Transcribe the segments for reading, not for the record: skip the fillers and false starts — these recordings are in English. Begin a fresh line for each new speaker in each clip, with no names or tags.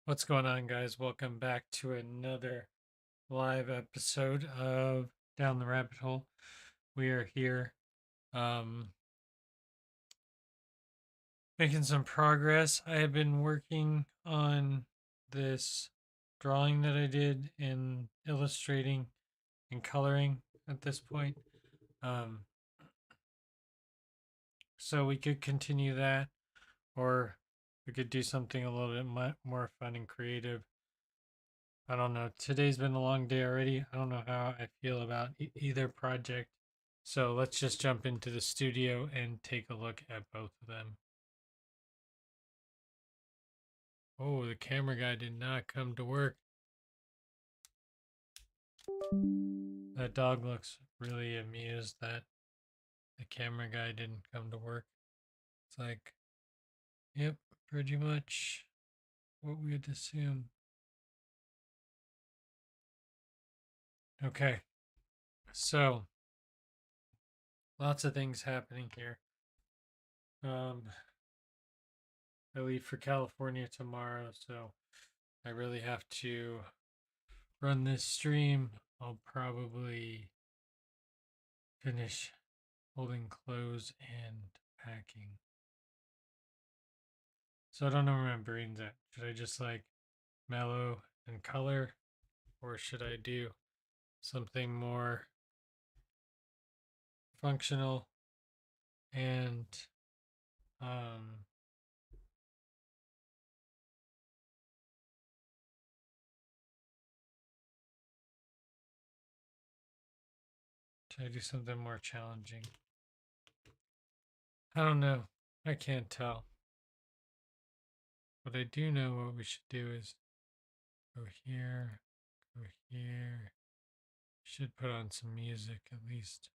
What's going on, guys? Welcome back to another live episode of Down the Rabbit Hole. We are here making some progress. I have been working on this drawing that I did and illustrating and coloring at this point. Um, so we could continue that, or we could do something a little bit more fun and creative. I don't know. Today's been a long day already. I don't know how I feel about either project. So let's just jump into the studio and take a look at both of them. Oh, the camera guy did not come to work. That dog looks really amused that the camera guy didn't come to work. It's like, yep, pretty much what we would assume. Okay, so lots of things happening here. I leave for California tomorrow, so I really have to run this stream. I'll probably finish holding clothes and packing. So I don't know where my brain's at. Should I just like mellow and color, or should I do something more functional and um should I do something more challenging? I don't know. I can't tell. But I do know what we should do is go here, go here. Should put on some music at least.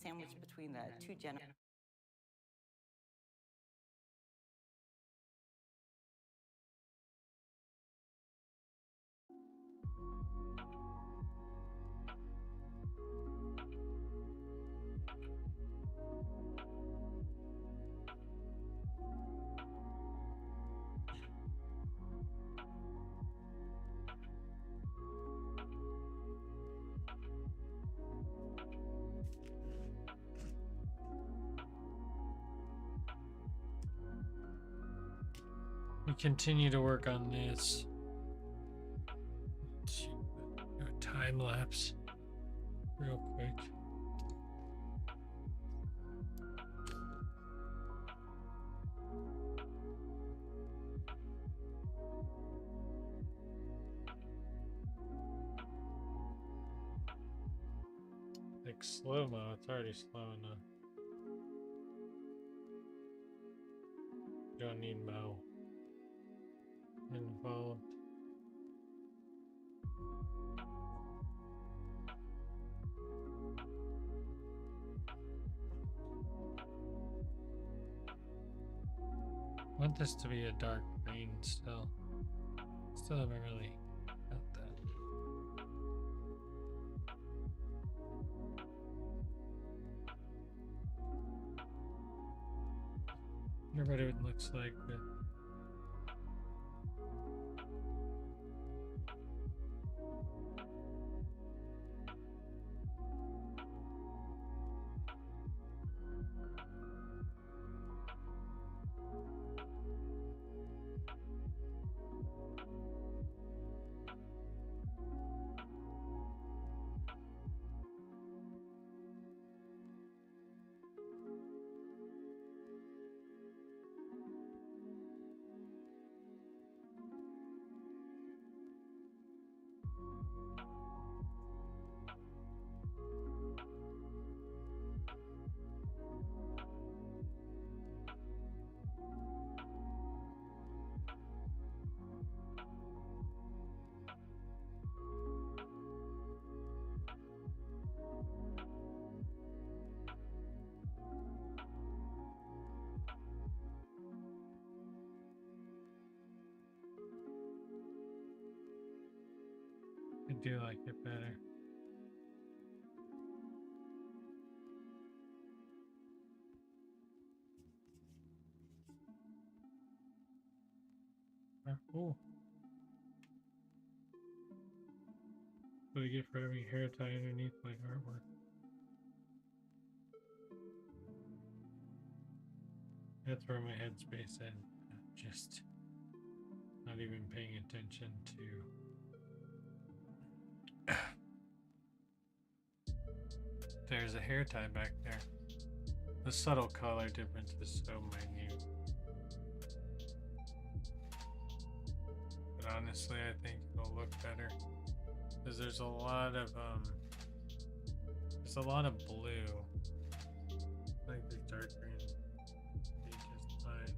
Sandwiched between the two generations.
We continue to work on this. Do a time lapse real quick. Like slow mo, it's already slow enough. You don't need mo involved. I want this to be a dark green still. Still haven't really got that. Wonder what it looks like with do like it better. Oh, what do I get for having hair tie underneath my artwork? That's where my headspace is. Just not even paying attention to. There's a hair tie back there. The subtle color difference is so minute. But honestly, I think it'll look better because there's a lot of blue. I think the dark green be just fine.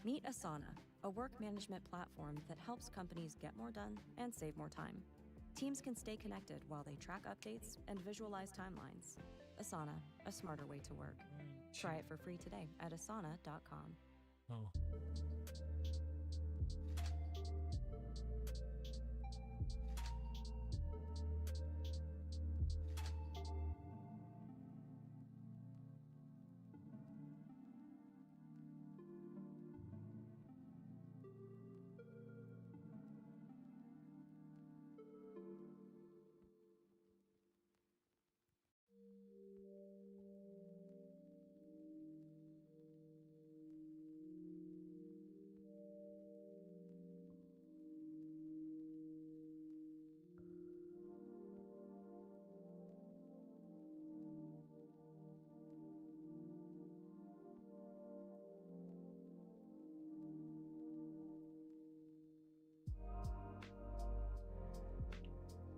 Meet Asana, a work management platform that helps companies get more done and save more time. Teams can stay connected while they track updates and visualize timelines. Asana, a smarter way to work. Try it for free today at asana.com.
Oh.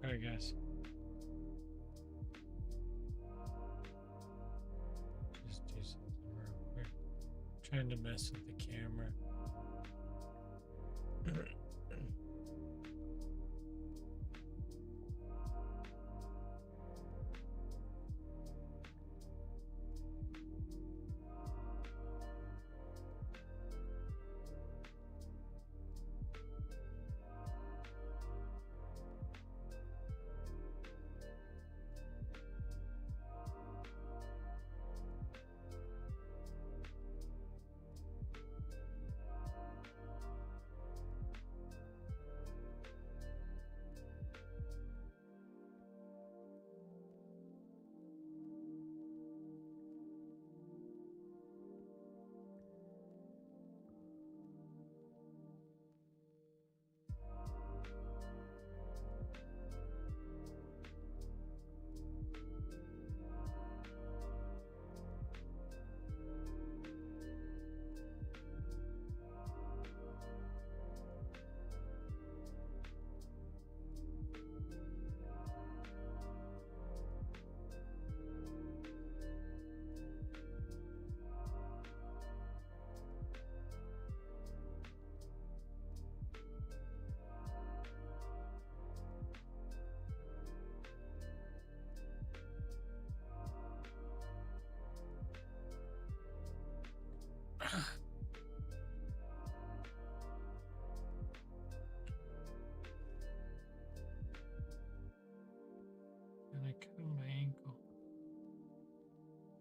Alright, guys. Just do something real quick. Trying to mess with the camera.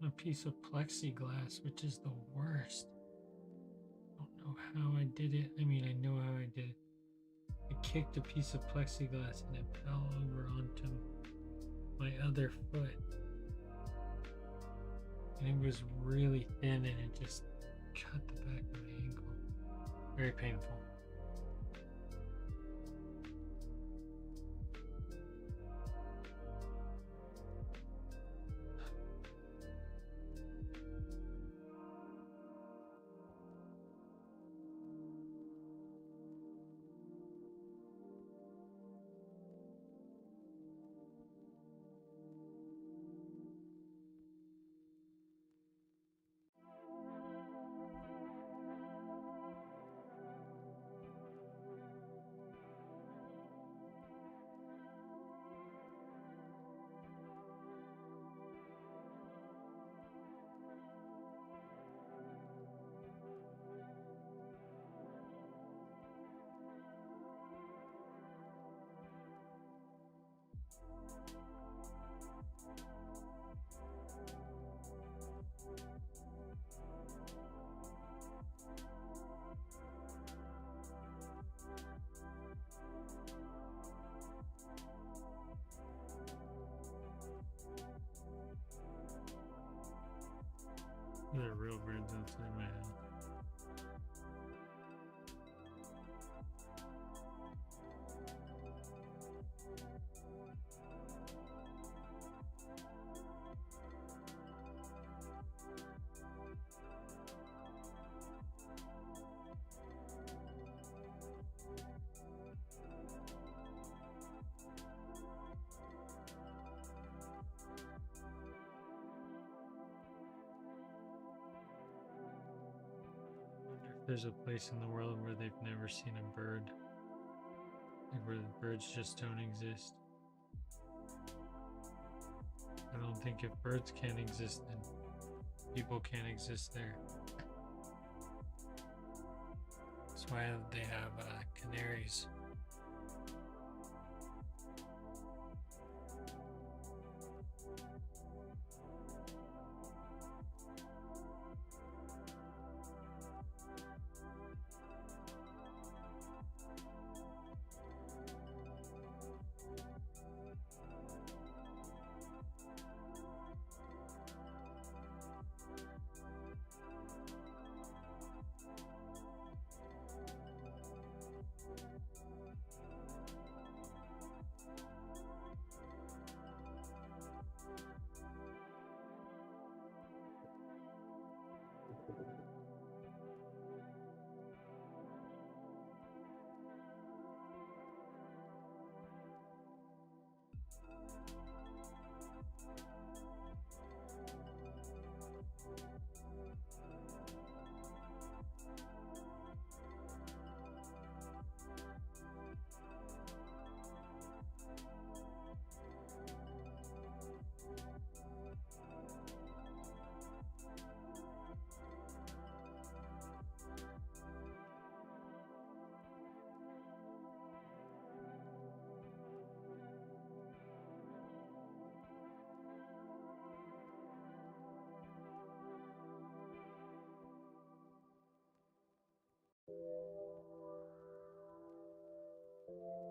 a piece of plexiglass, which is the worst. I don't know how I did it. I mean, I know how I did it. I kicked a piece of plexiglass and it fell over onto my other foot. And it was really thin and it just cut the back of my ankle. Very painful. There are real birds outside my house. There's a place in the world where they've never seen a bird, like where the birds just don't exist. I don't think if birds can't exist, then people can't exist there. That's why they have canaries.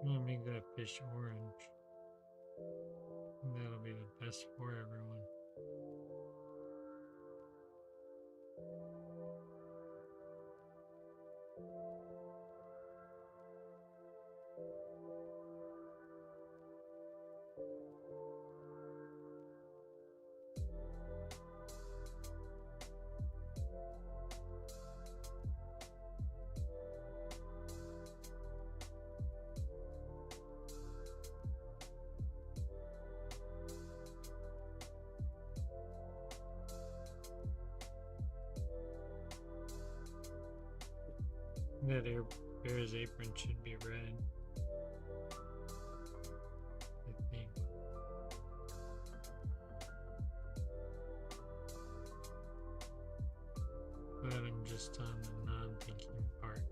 I'm gonna make that fish orange. And that'll be the best for everyone. That bear's apron should be red, I think. But I'm just on the non-thinking part.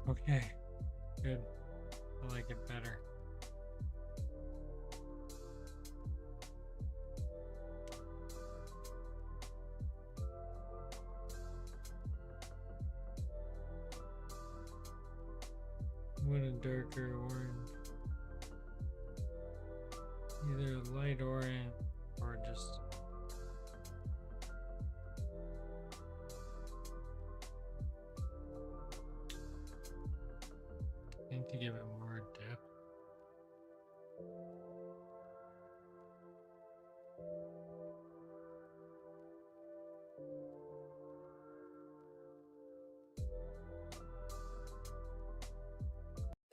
Okay, good. I like it better. I want a darker orange. Either light orange or just I think to give it more depth.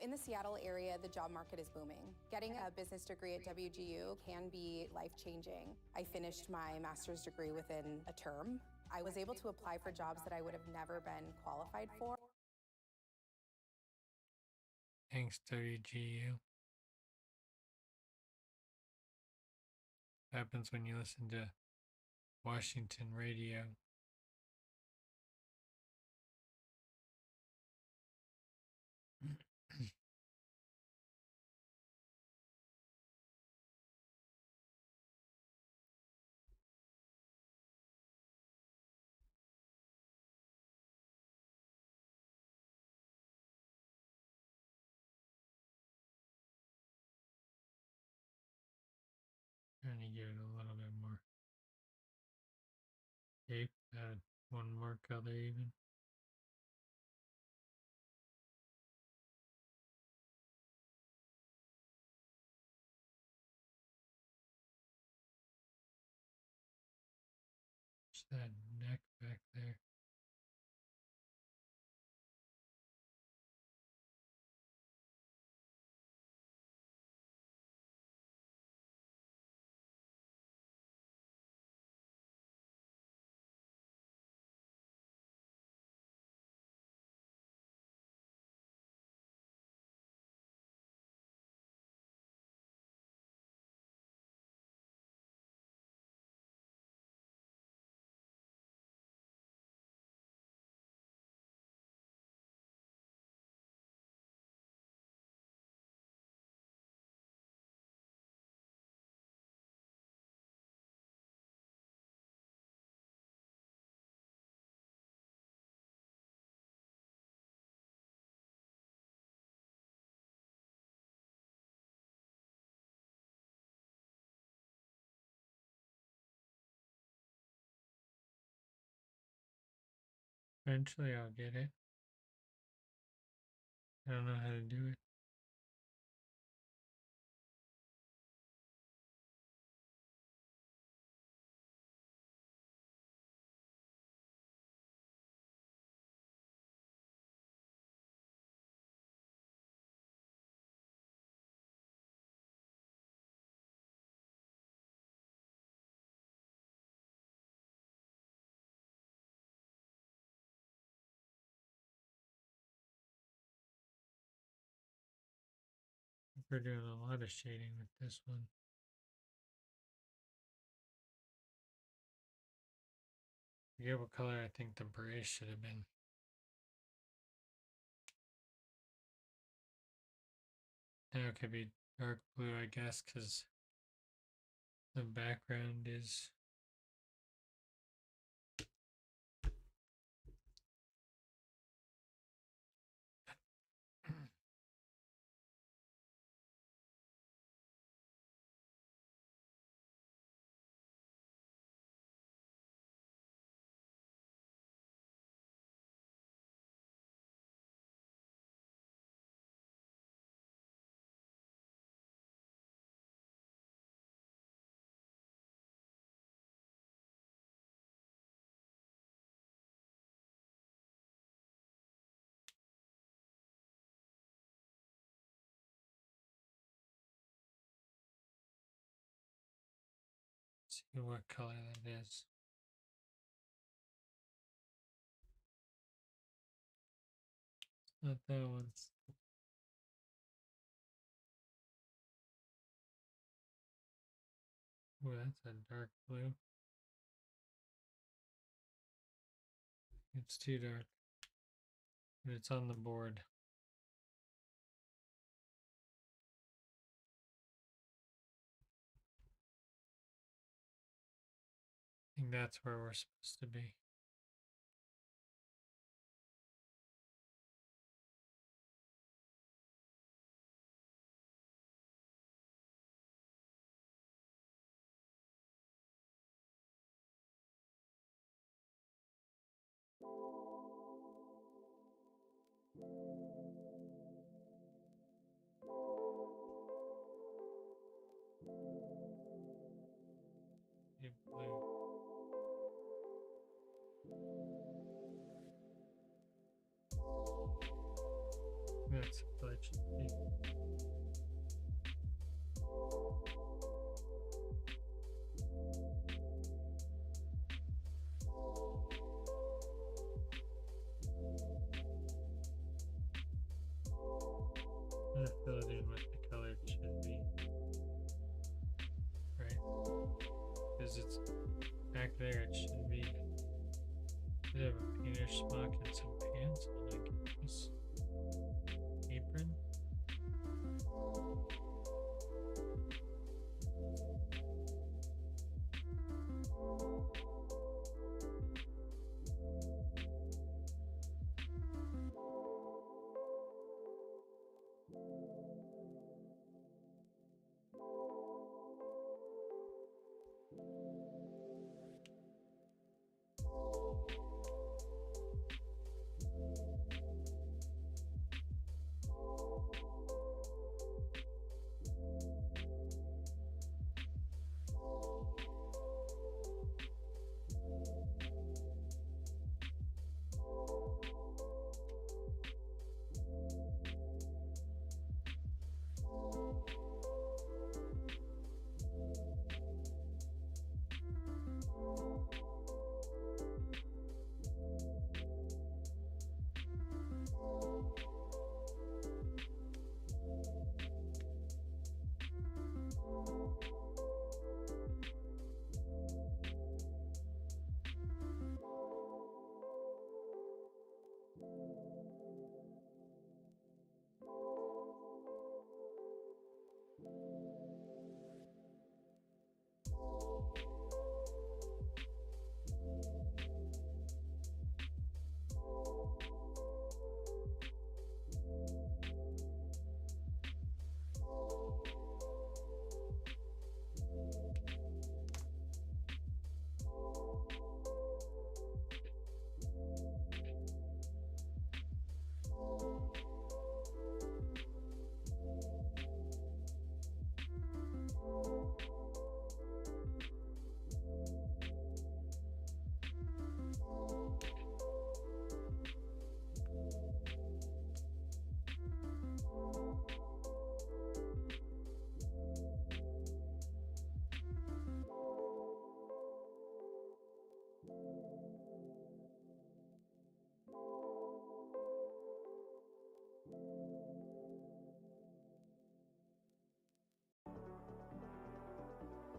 In the Seattle area, the job market is booming. Getting a business degree at WGU can be life-changing. I finished my master's degree within a term. I was able to apply for jobs that I would have never been qualified for.
Thanks, WGU. Happens when you listen to Washington radio. Trying to give it a little bit more shape. Add one more color even. Just that neck back there. Eventually I'll get it. I don't know how to do it. We're doing a lot of shading with this one. I forget what color I think the bray should have been. Now it could be dark blue, I guess, because the background is see what color that is. Not that one. Oh, that's a dark blue. It's too dark, but it's on the board. think that's where we're supposed to be. Deep blue. That's what it should be. I'm gonna fill it in what the color it should be. Right? Because it's back there, it should be. Should have a painter's smock and some pants on, I guess. Apron.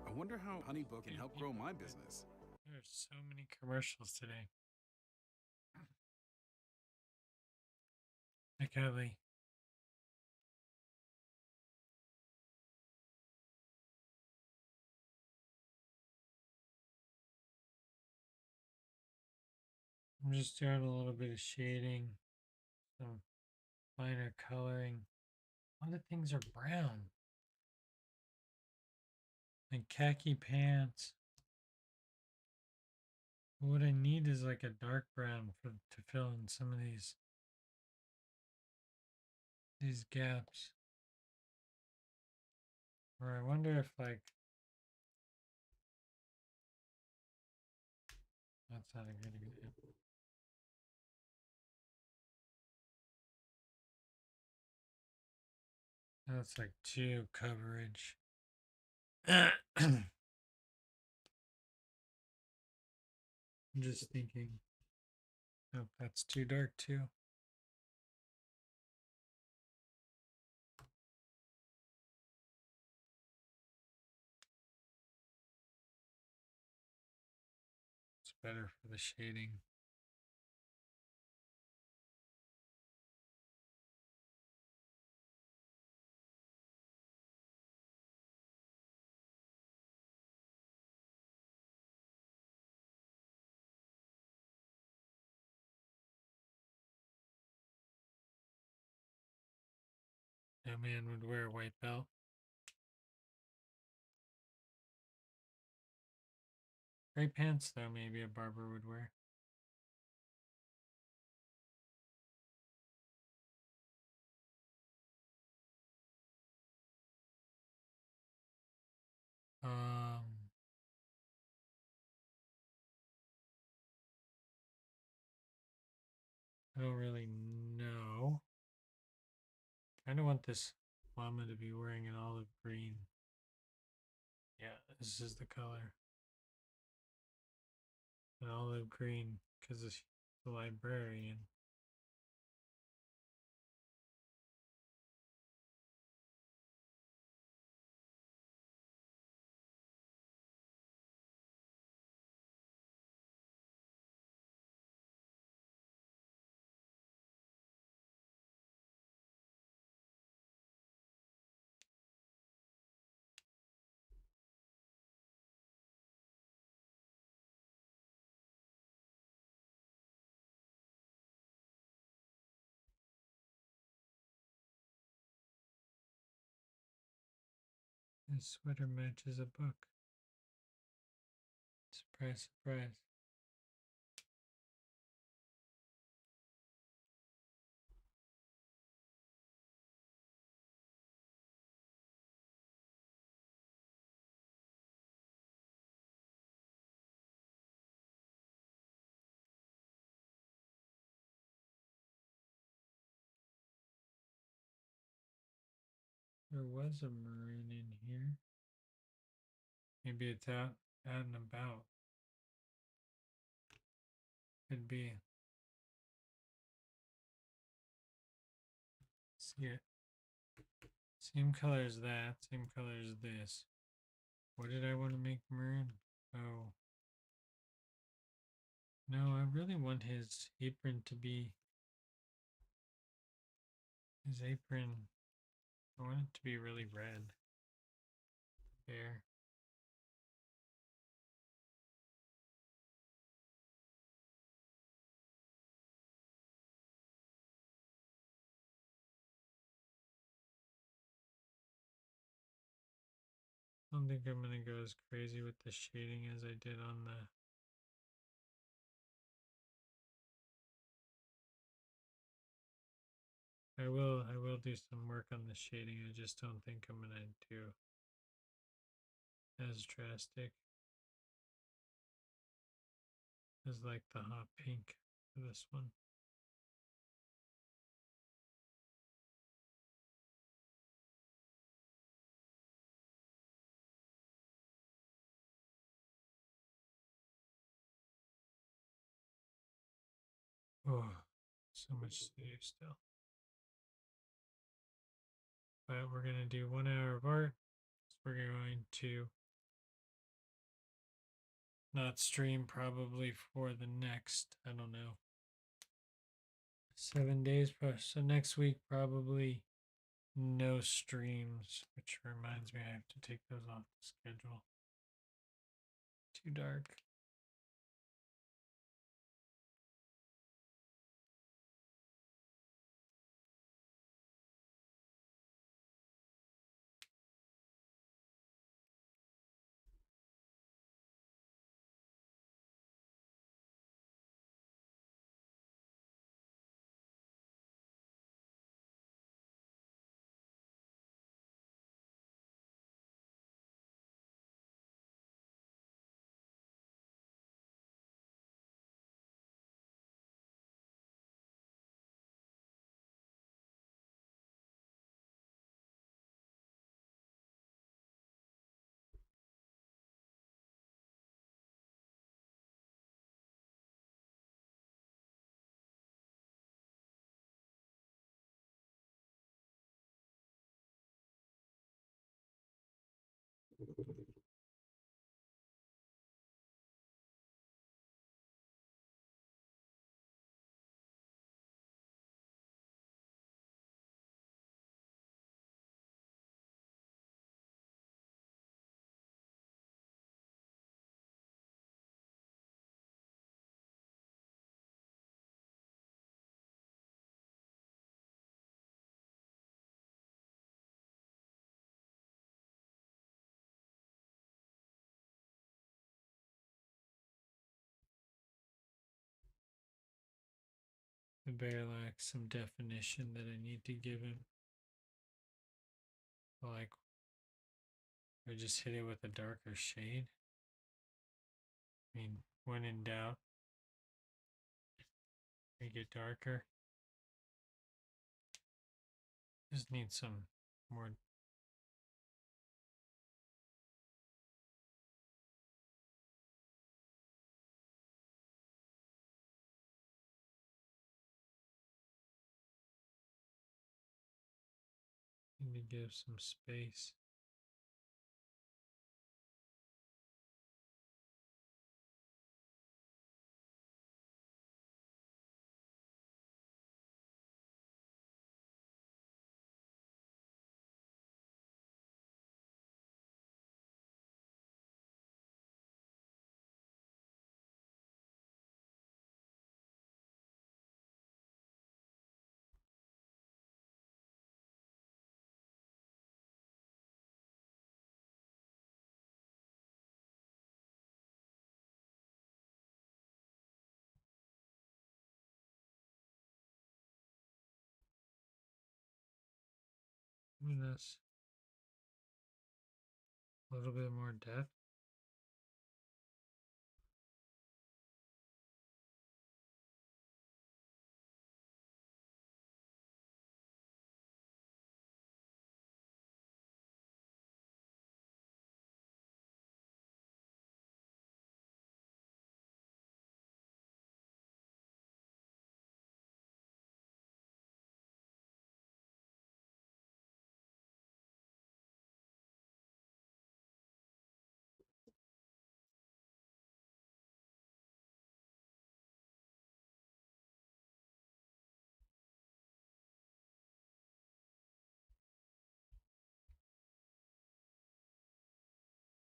I wonder how HoneyBook can help grow my business.
There's so many commercials today. Hi, Kylie. I'm just doing a little bit of shading, some minor coloring. A lot of things are brown. And khaki pants. What I need is like a dark brown to fill in some of these gaps. Or I wonder if like that's not a good example. That's like too coverage. I'm just thinking. Oh, that's too dark too. It's better for the shading. a man would wear a white belt. Gray pants, though, maybe a barber would wear. Um, I don't really know. I don't want this llama to be wearing an olive green. Yeah, this is the color. An olive green, because it's the librarian. His sweater matches a book. Surprise, surprise. There was a maroon in here. Maybe it's out and about. Could be. See it. Same color as that. Same color as this. What did I want to make maroon? Oh. No, I really want his apron to be. His apron. I want it to be really red. There. I don't think I'm gonna go as crazy with the shading as I did on the. I will do some work on the shading. I just don't think I'm gonna do as drastic as like the hot pink for this one. Oh, so much to do still. But we're gonna do 1 hour of art. So we're going to not stream probably for the next, I don't know, 7 days. So next week probably no streams, which reminds me I have to take those off the schedule. Too dark. The bear lacks some definition that I need to give him. Like, I just hit it with a darker shade. I mean, when in doubt, make it darker. Just need some more. Need to give some space. This a little bit more depth.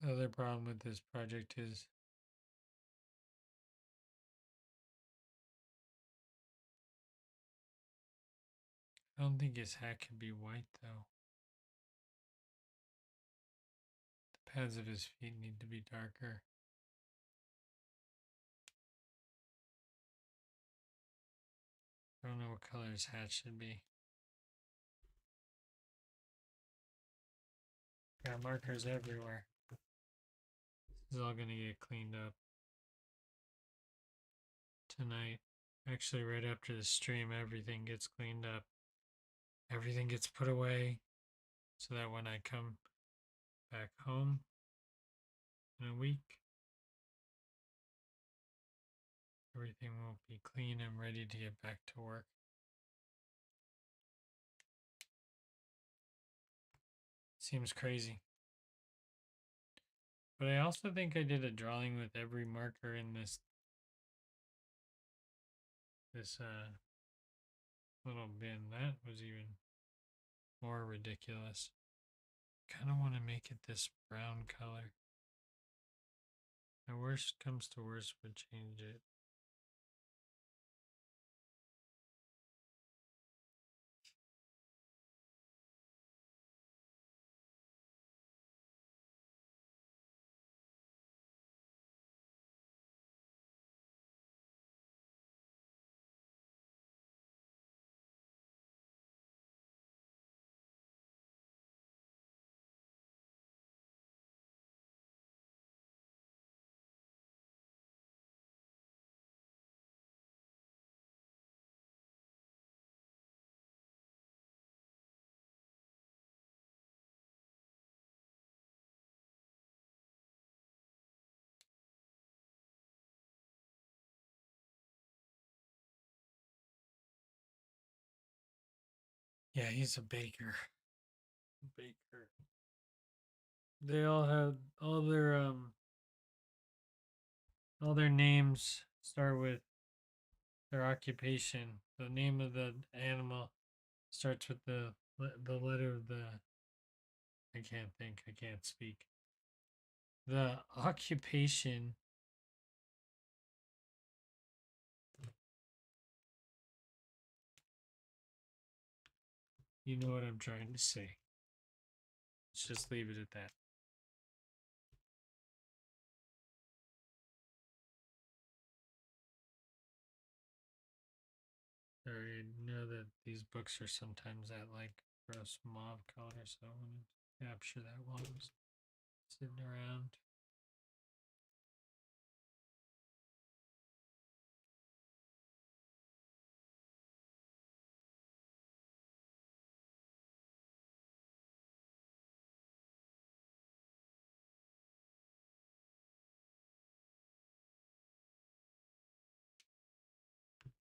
The other problem with this project is I don't think his hat can be white though. The pads of his feet need to be darker. I don't know what color his hat should be. Got markers everywhere. This is all gonna get cleaned up tonight. Actually, right after the stream, everything gets cleaned up. Everything gets put away so that when I come back home in a week, everything will be clean and ready to get back to work. Seems crazy. But I also think I did a drawing with every marker in this little bin. That was even more ridiculous. Kind of want to make it this brown color. My worst comes to worst would change it. Yeah, he's a baker. Baker. They all have all their names start with their occupation. The name of the animal starts with the letter of the I can't think, I can't speak. The occupation you know what I'm trying to say. Let's just leave it at that. that these books are sometimes that like gross mauve color, so I want to capture that while I'm sitting around.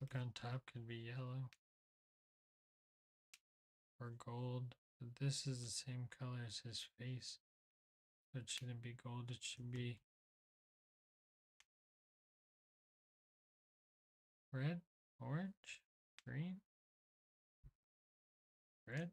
Book on top could be yellow or gold, but this is the same color as his face. So it shouldn't be gold, it should be red, orange, green, red.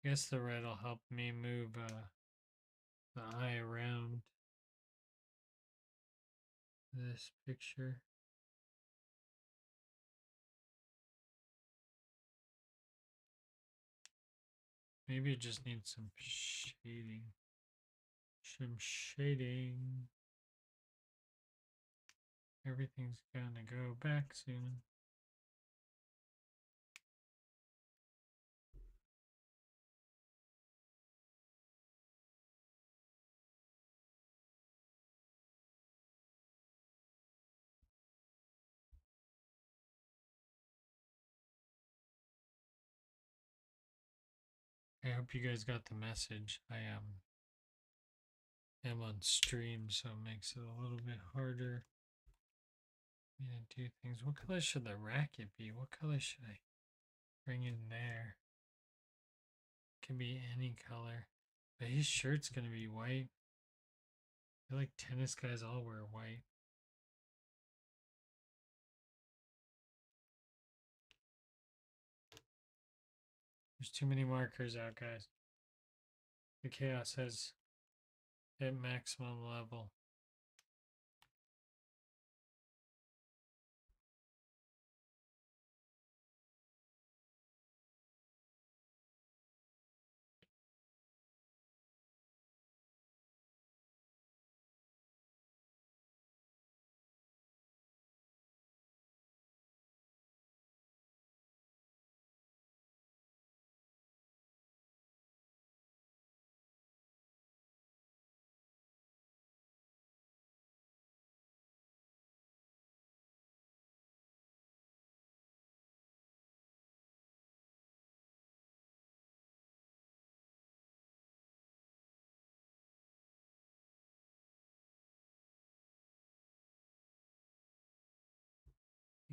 I guess the red will help me move the eye around this picture. Maybe it just needs some shading. Some shading. Everything's gonna go back soon. I hope you guys got the message. I am on stream, so it makes it a little bit harder for me to do things. What color should the racket be? What color should I bring in there? It can be any color. But his shirt's gonna be white. I feel like tennis guys all wear white. There's too many markers out, guys. The chaos has hit maximum level.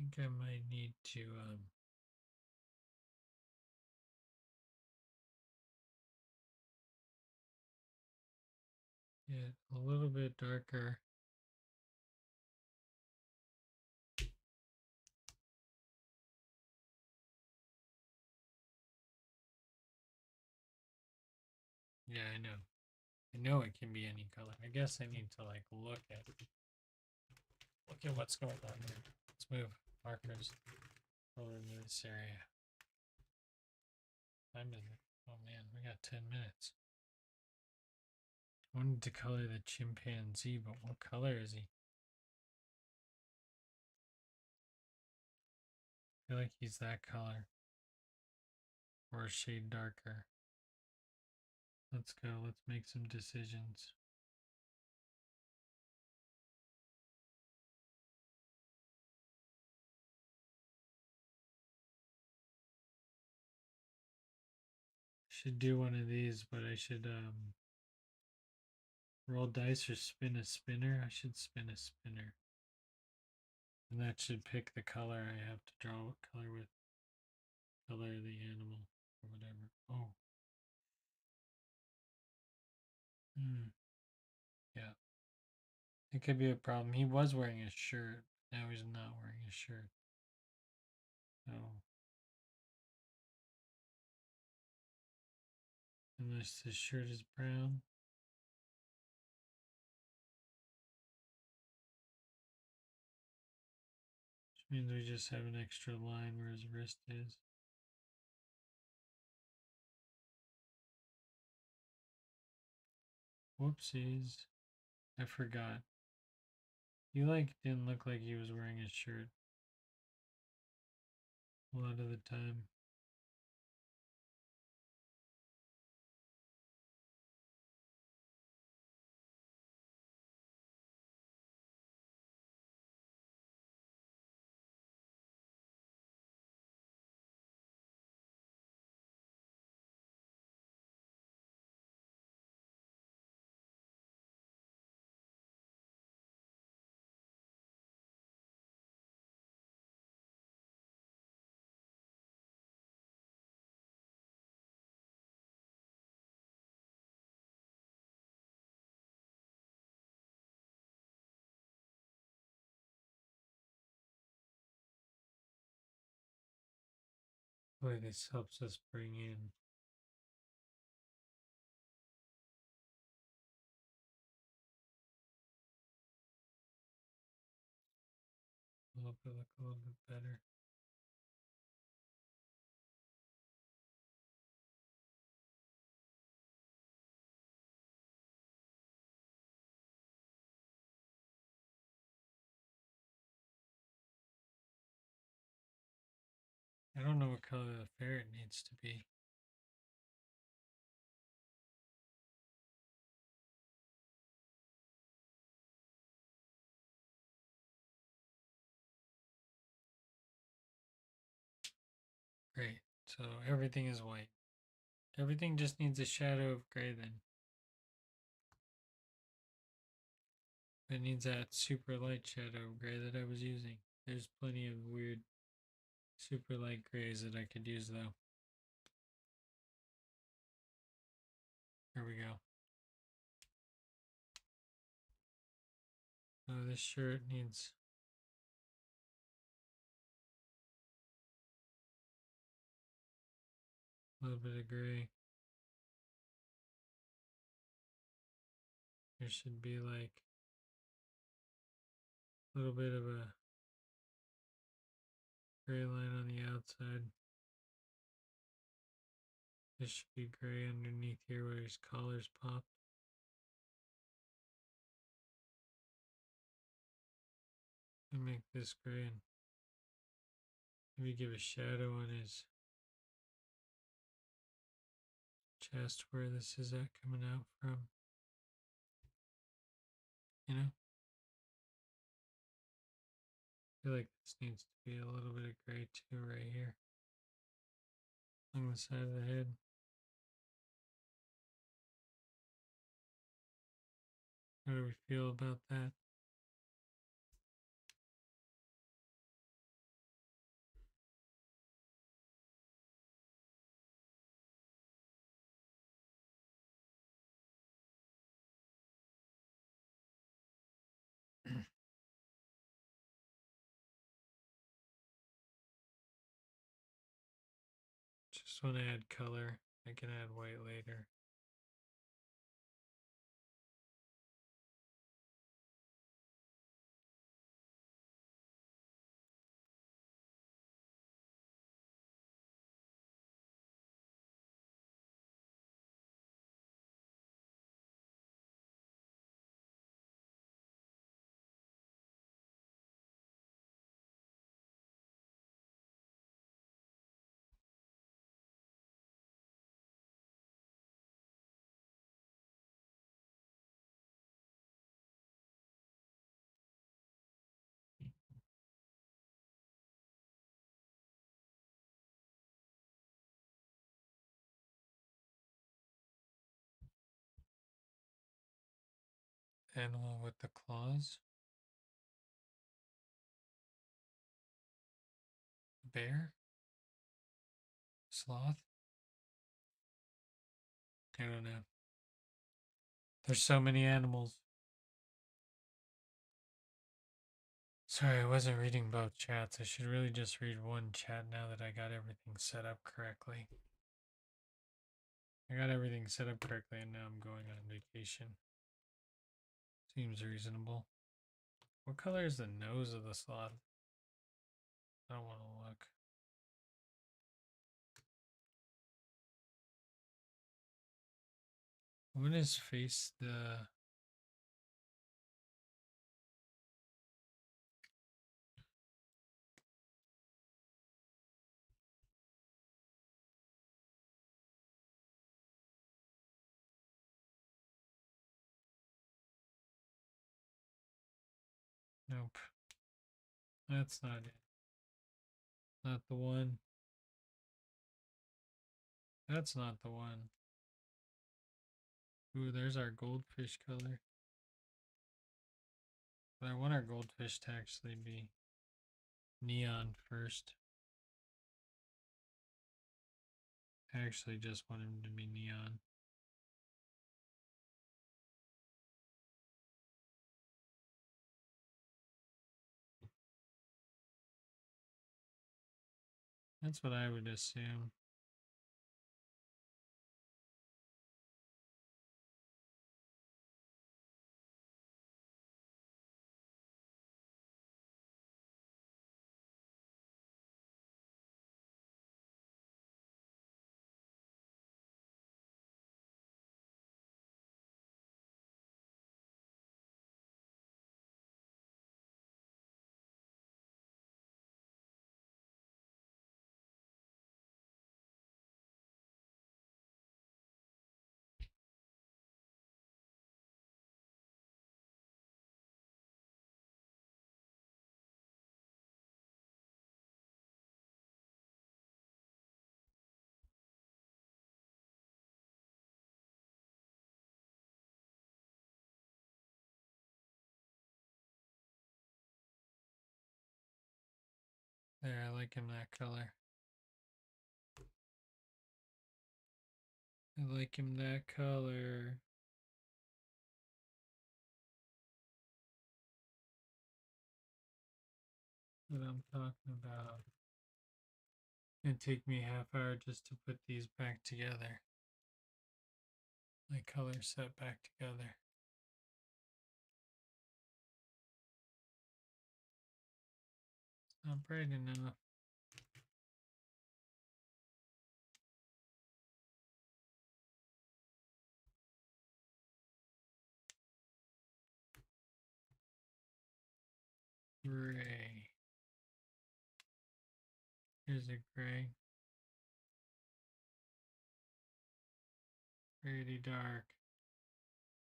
I think I might need to get a little bit darker. Yeah, I know. I know it can be any color. I guess I need to like look at what's going on here. Let's move markers over into this area. Time is it? Oh man, we got 10 minutes. I wanted to color the chimpanzee, but what color is he? I feel like he's that color. Or a shade darker. Let's go. Let's make some decisions. Should do one of these, but I should roll dice or spin a spinner. I should spin a spinner. And that should pick the color I have to draw. What color with color of the animal or whatever. Oh. Yeah. It could be a problem. He was wearing a shirt. Now he's not wearing a shirt. So unless his shirt is brown. Means we just have an extra line where his wrist is. Whoopsies. I forgot. He didn't look like he was wearing his shirt a lot of the time. Boy, this helps us bring in look a little bit better. I don't know what color the ferret needs to be. Great. So everything is white. Everything just needs a shadow of gray then. It needs that super light shadow of gray that I was using. There's plenty of weird super light grays that I could use though. There we go. Oh, this shirt needs a little bit of gray. There should be like a little bit of a gray line on the outside. This should be gray underneath here where his collar's popped. And make this gray and maybe give a shadow on his chest where this is at coming out from. You know? I feel like this needs to be a little bit of gray too right here. Along the side of the head. How do we feel about that? Just want to add color. I can add white later. Animal with the claws. Bear? Sloth? I don't know. There's so many animals. Sorry, I wasn't reading both chats. I should really just read one chat now that I got everything set up correctly. I got everything set up correctly and now I'm going on vacation. Seems reasonable. What color is the nose of the sloth? I don't want to look. What is face the... Nope. That's not it. Not the one. That's not the one. Ooh, there's our goldfish color. But I want our goldfish to actually be neon first. I actually just want him to be neon. That's what I would assume. There, I like him that color. I like him that color. What I'm talking about. It'd take me half hour just to put these back together. My color set back together. It's not bright enough. Gray. Here's a gray. Pretty dark.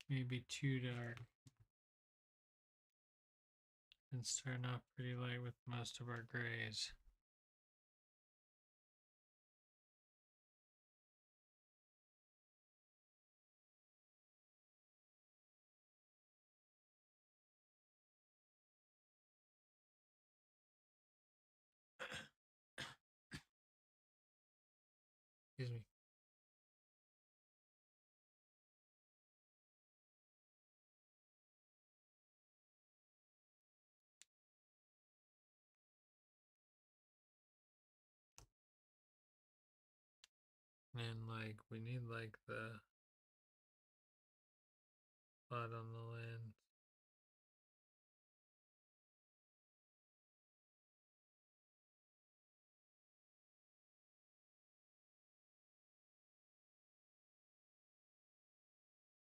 Maybe too dark. And starting off pretty light with most of our grays. Excuse me. And like we need like the spot on the lens.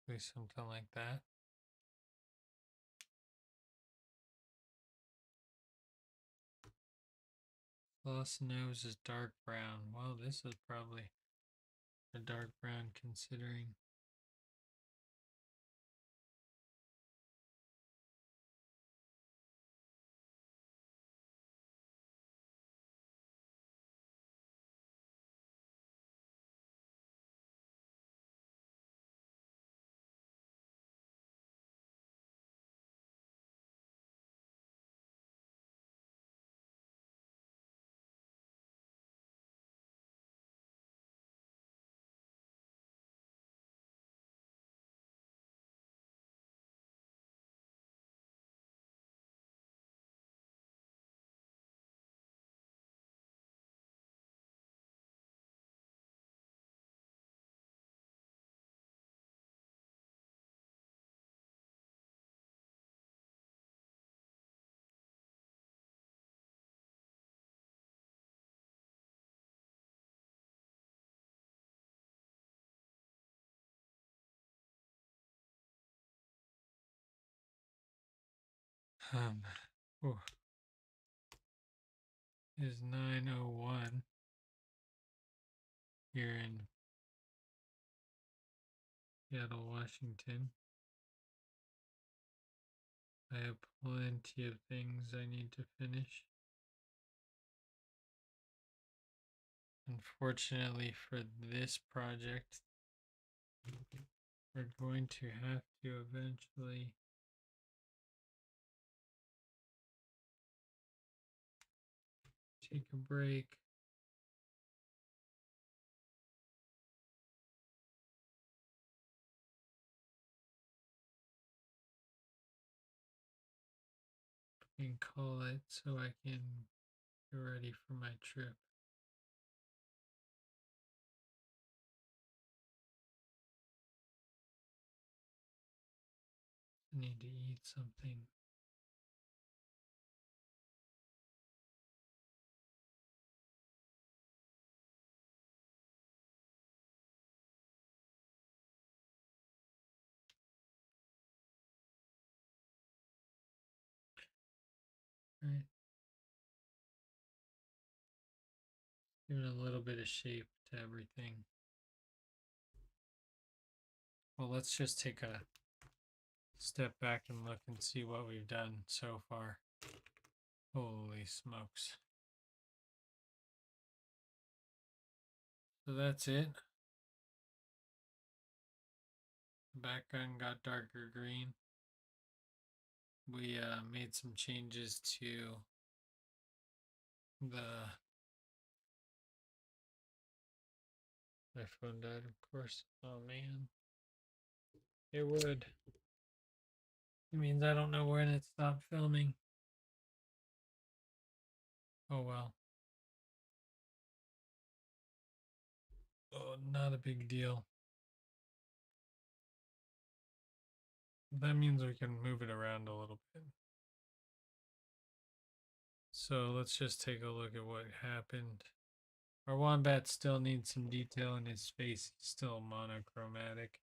Maybe something like that. Floss nose is dark brown. Well, this is probably a dark brown considering. Um, ooh, is 9:01 here in Seattle, Washington. I have plenty of things I need to finish. Unfortunately for this project, we're going to have to eventually take a break. And call it so I can get ready for my trip. I need to eat something. Right? Giving a little bit of shape to everything. Well, let's just take a step back and look and see what we've done so far. Holy smokes. So that's it. The background got darker green. We made some changes to the... My phone died, of course. Oh man. It would. It means I don't know when it stopped filming. Oh well. Oh, not a big deal. That means we can move it around a little bit. So let's just take a look at what happened. Our wombat still needs some detail in his face. He's still monochromatic.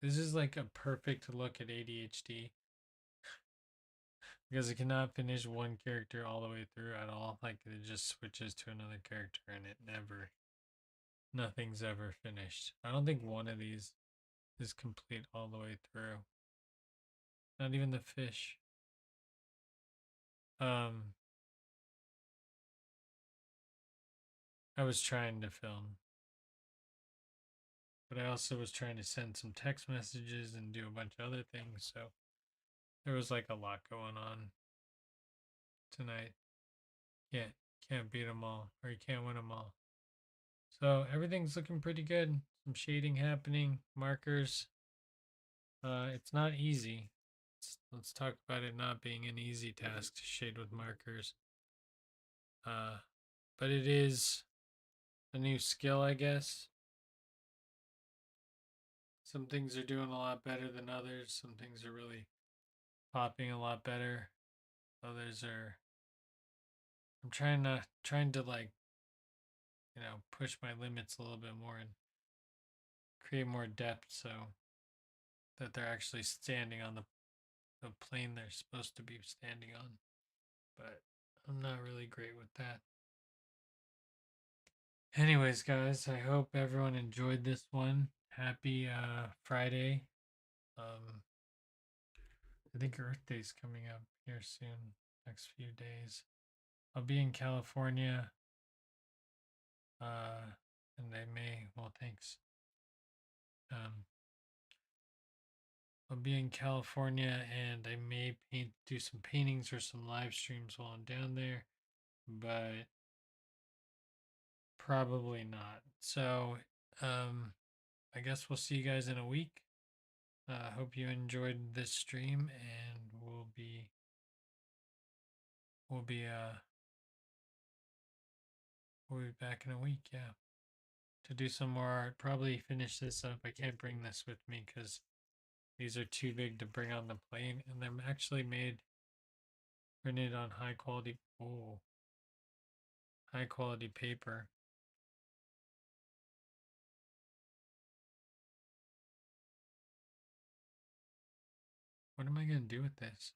This is like a perfect look at ADHD. Because it cannot finish one character all the way through at all. Like it just switches to another character and nothing's ever finished. I don't think one of these is complete all the way through. Not even the fish. I was trying to film, but I also was trying to send some text messages and do a bunch of other things, so there was like a lot going on tonight. Can't beat them all, or you can't win them all. So everything's looking pretty good. Some shading happening, markers. It's not easy. Let's talk about it not being an easy task to shade with markers. But it is a new skill, I guess. Some things are doing a lot better than others. Some things are really popping a lot better. Others are. I'm trying to like, push my limits a little bit more and create more depth so that they're actually standing on the plane they're supposed to be standing on. But I'm not really great with that. Anyways, guys, I hope everyone enjoyed this one. Happy Friday. I think Earth Day's coming up here soon, next few days. I'll be in California. And they may, well, thanks. I'll be in California and I may do some paintings or some live streams while I'm down there, but probably not. So, I guess we'll see you guys in a week. Hope you enjoyed this stream, and we'll be back in a week. Yeah, to do some more art. Probably finish this up. I can't bring this with me because these are too big to bring on the plane, and they're actually printed on high quality paper. what am I gonna do with this?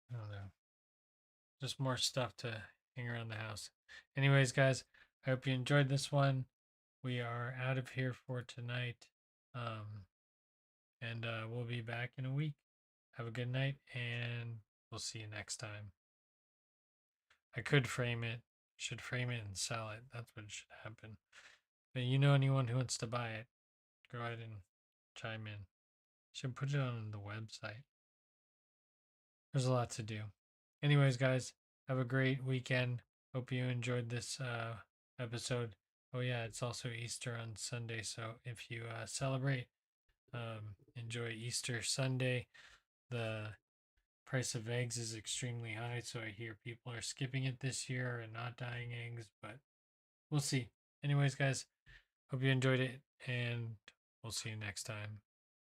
I don't know. Just more stuff to hang around the house. Anyways, guys, I hope you enjoyed this one. We are out of here for tonight. And we'll be back in a week. Have a good night, and we'll see you next time. I could frame it, should frame it and sell it. That's what should happen. But you know anyone who wants to buy it, go ahead and chime in. Should put it on the website. There's a lot to do. Anyways, guys, have a great weekend. Hope you enjoyed this episode. Oh yeah, it's also Easter on Sunday, so if you celebrate, enjoy Easter Sunday. The price of eggs is extremely high, so I hear people are skipping it this year and not dyeing eggs, but we'll see. Anyways, guys, hope you enjoyed it, and we'll see you next time.